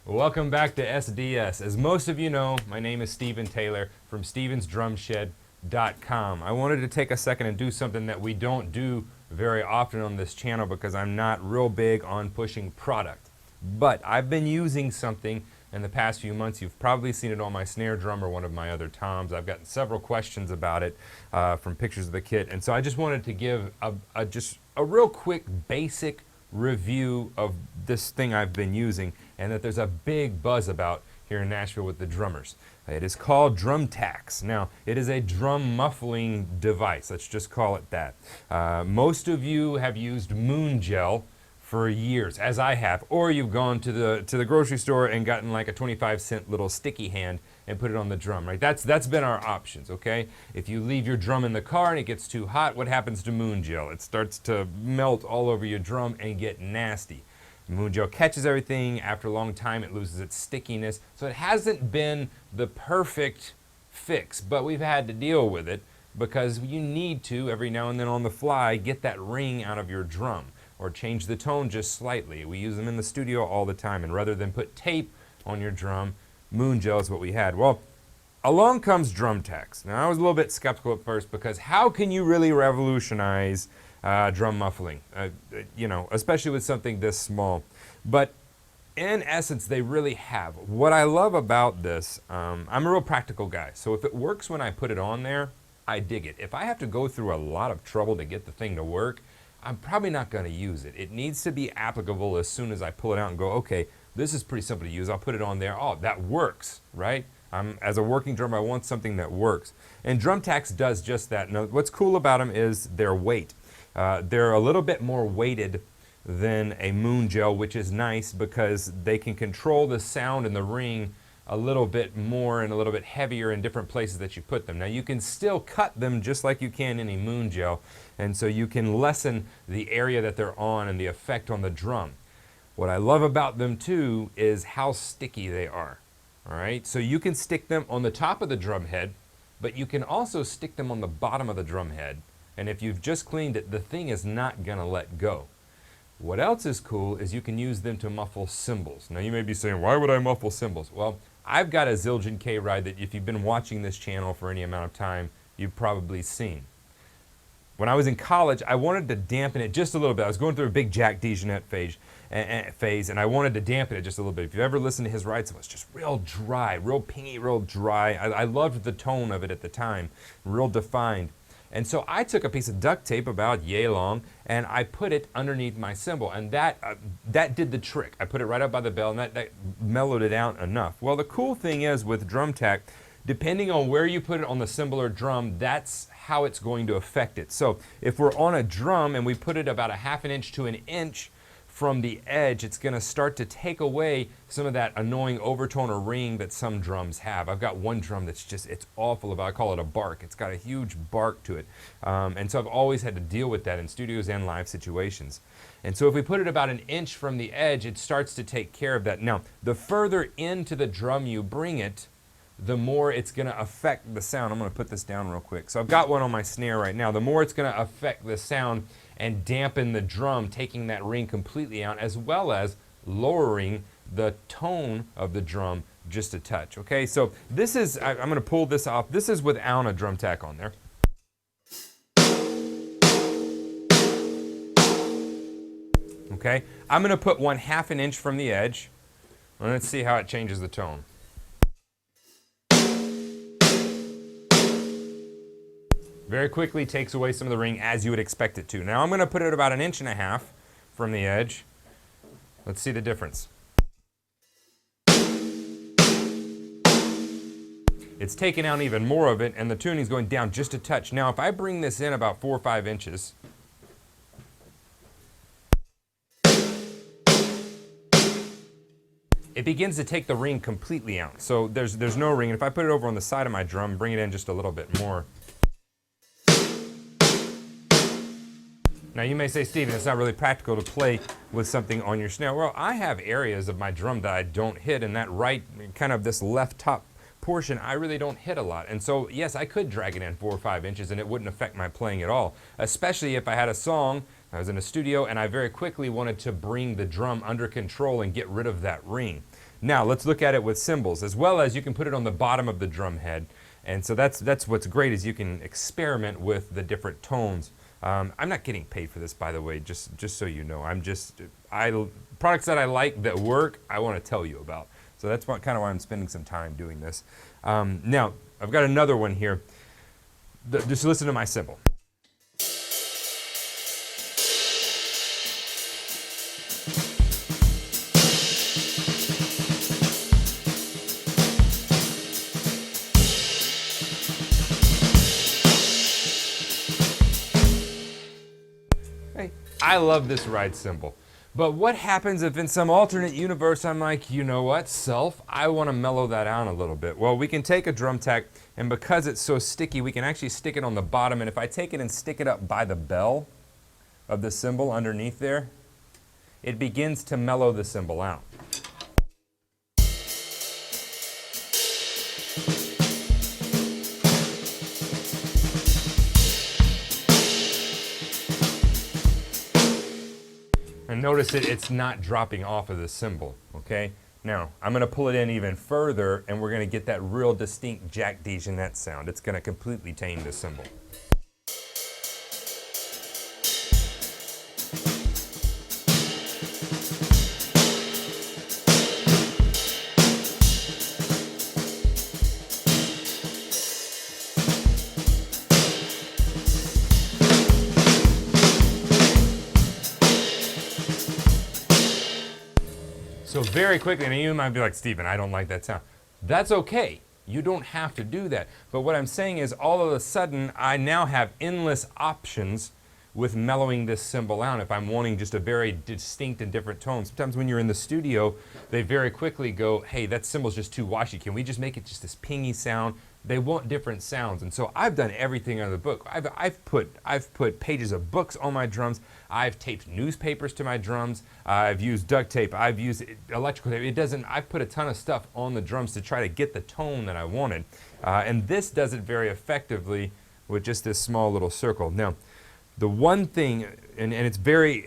Welcome back to SDS. As most of you know, my name is Stephen Taylor from StevensDrumShed.com. I wanted to take a second and do something that we don't do very often on this channel because I'm not real big on pushing product. But I've been using something in the past few months. You've probably seen it on my snare drum or one of my other toms. I've gotten several questions about it from pictures of the kit. And so I just wanted to give just a real quick basic review of this thing I've been using and that there's a big buzz about here in Nashville with the drummers. It is called Drumtacs. Now, it is a drum muffling device. Let's just call it that. Most of you have used Moon Gel for years, as I have, or you've gone to the grocery store and gotten like a 25-cent little sticky hand and put it on the drum, right? That's been our options, okay? If you leave your drum in the car and it gets too hot, what happens to Moon Gel? It starts to melt all over your drum and get nasty. Moon Gel catches everything. After a long time, it loses its stickiness. So it hasn't been the perfect fix, but we've had to deal with it because you need to, every now and then on the fly, get that ring out of your drum or change the tone just slightly. We use them in the studio all the time, and rather than put tape on your drum, Moon Gel is what we had. Well, along comes Drumtacs. Now, I was a little bit skeptical at first because how can you really revolutionize drum muffling, you know, especially with something this small? But in essence, they really have. What I love about this, I'm a real practical guy, so if it works when I put it on there, I dig it. If I have to go through a lot of trouble to get the thing to work, I'm probably not going to use it. It needs to be applicable as soon as I pull it out and go, okay, this is pretty simple to use. I'll put it on there. Oh, that works, right? As a working drummer, I want something that works. And Drumtacs does just that. Now, what's cool about them is their weight. They're a little bit more weighted than a Moon Gel, which is nice because they can control the sound in the ring a little bit more and a little bit heavier in different places that you put them. Now, you can still cut them just like you can any Moon Gel, and so you can lessen the area that they're on and the effect on the drum. What I love about them too is how sticky they are. All right, so you can stick them on the top of the drum head, but you can also stick them on the bottom of the drum head. And if you've just cleaned it, the thing is not gonna let go. What else is cool is you can use them to muffle cymbals. Now you may be saying, why would I muffle cymbals? Well, I've got a Zildjian K-Ride that if you've been watching this channel for any amount of time, you've probably seen. When I was in college, I wanted to dampen it just a little bit. I was going through a big Jack DeJohnette phase, and I wanted to dampen it just a little bit. If you've ever listened to his rides, it was just real dry, real pingy, real dry. I loved the tone of it at the time, real defined. And so I took a piece of duct tape about yay long, and I put it underneath my cymbal, and that did the trick. I put it right up by the bell, and that mellowed it out enough. Well, the cool thing is with Drumtac, depending on where you put it on the cymbal or drum, that's how it's going to affect it. So if we're on a drum and we put it about a ½ an inch to an inch from the edge, it's going to start to take away some of that annoying overtone or ring that some drums have. I've got one drum that's just, it's awful about, I call it a bark. It's got a huge bark to it. And so I've always had to deal with that in studios and live situations. And so if we put it about an inch from the edge, it starts to take care of that. Now, the further into the drum you bring it, the more it's going to affect the sound. I'm going to put this down real quick. So I've got one on my snare right now. The more it's going to affect the sound and dampen the drum, taking that ring completely out, as well as lowering the tone of the drum just a touch. Okay, so this is, I'm going to pull this off. This is without a Drumtac on there. Okay, I'm going to put 1/2 an inch from the edge. And let's see how it changes the tone. Very quickly takes away some of the ring as you would expect it to. Now I'm going to put it about 1.5 inches from the edge. Let's see the difference. It's taken out even more of it, and the tuning's going down just a touch. Now if I bring this in about 4 or 5 inches, it begins to take the ring completely out. So there's no ring. And if I put it over on the side of my drum, bring it in just a little bit more. Now you may say, Steven, it's not really practical to play with something on your snare. Well, I have areas of my drum that I don't hit, and that right, kind of this left top portion, I really don't hit a lot. And so, yes, I could drag it in 4 or 5 inches and it wouldn't affect my playing at all, especially if I had a song, I was in a studio, and I very quickly wanted to bring the drum under control and get rid of that ring. Now let's look at it with cymbals, as well as you can put it on the bottom of the drum head. And so that's what's great, is you can experiment with the different tones. I'm not getting paid for this, by the way, just so you know. Products that I like that work, I want to tell you about. So that's kind of why I'm spending some time doing this. Now, I've got another one here. Just listen to my cymbal. I love this ride cymbal. But what happens if in some alternate universe I'm like, you know what, self, I want to mellow that out a little bit? Well, we can take a Drumtac, and because it's so sticky, we can actually stick it on the bottom. And if I take it and stick it up by the bell of the cymbal underneath there, it begins to mellow the cymbal out. And notice it's not dropping off of the cymbal, okay? Now, I'm going to pull it in even further, and we're going to get that real distinct Jack DeJohnette sound. It's going to completely tame the cymbal. So very quickly, and you might be like, Stephen, I don't like that sound. That's okay. You don't have to do that. But what I'm saying is, all of a sudden, I now have endless options with mellowing this cymbal out if I'm wanting just a very distinct and different tone. Sometimes when you're in the studio, they very quickly go, hey, that cymbal's just too washy. Can we just make it just this pingy sound? They want different sounds. And so I've done everything on the book. I've put pages of books on my drums. I've taped newspapers to my drums. I've used duct tape. I've used electrical tape. I've put a ton of stuff on the drums to try to get the tone that I wanted. And this does it very effectively with just this small little circle. Now, the one thing, and it's very,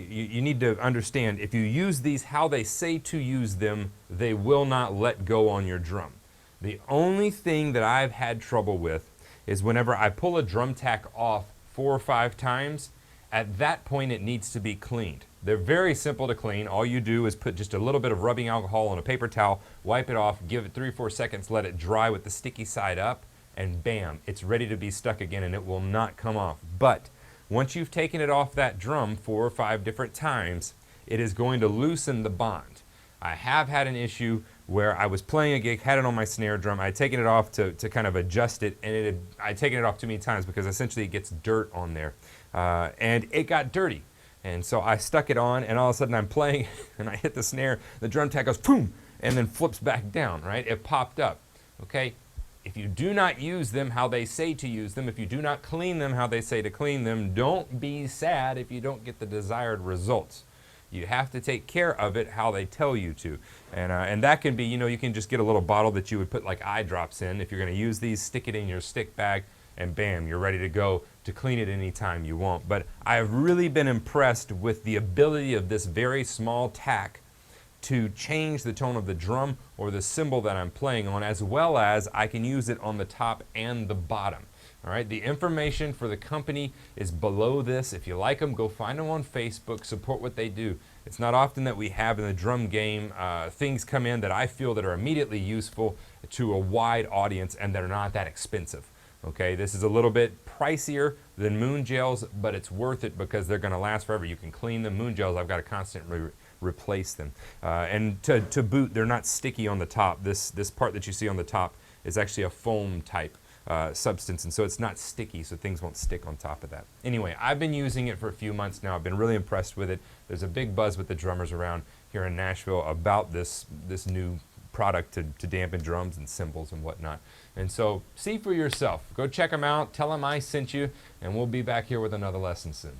you need to understand, if you use these how they say to use them, they will not let go on your drum. The only thing that I've had trouble with is whenever I pull a Drumtac off 4 or 5 times, at that point it needs to be cleaned. They're very simple to clean. All you do is put just a little bit of rubbing alcohol on a paper towel, wipe it off, give it 3 or 4 seconds, let it dry with the sticky side up, and bam, it's ready to be stuck again, and it will not come off. But once you've taken it off that drum 4 or 5 different times, it is going to loosen the bond. I have had an issue where I was playing a gig, had it on my snare drum, I had taken it off to kind of adjust it, and I'd taken it off too many times because essentially it gets dirt on there. And it got dirty. And so I stuck it on, and all of a sudden I'm playing, and I hit the snare, the Drumtac goes boom, and then flips back down, right? It popped up, okay? If you do not use them how they say to use them, if you do not clean them how they say to clean them, don't be sad if you don't get the desired results. You have to take care of it how they tell you to. And that can be, you can just get a little bottle that you would put like eye drops in. If you're going to use these, stick it in your stick bag, and bam, you're ready to go to clean it anytime you want. But I've really been impressed with the ability of this very small tack to change the tone of the drum or the cymbal that I'm playing on, as well as I can use it on the top and the bottom. All right, the information for the company is below this. If you like them, go find them on Facebook, support what they do. It's not often that we have in the drum game things come in that I feel that are immediately useful to a wide audience and that are not that expensive. Okay, this is a little bit pricier than moon gels, but it's worth it because they're going to last forever. You can clean them. Moon gels, I've got to constantly replace them. And to boot, they're not sticky on the top. This part that you see on the top is actually a foam type substance, and so it's not sticky, so things won't stick on top of that. Anyway, I've been using it for a few months now. I've been really impressed with it. There's a big buzz with the drummers around here in Nashville about this new product to dampen drums and cymbals and whatnot. And so see for yourself. Go check them out. Tell them I sent you, and we'll be back here with another lesson soon.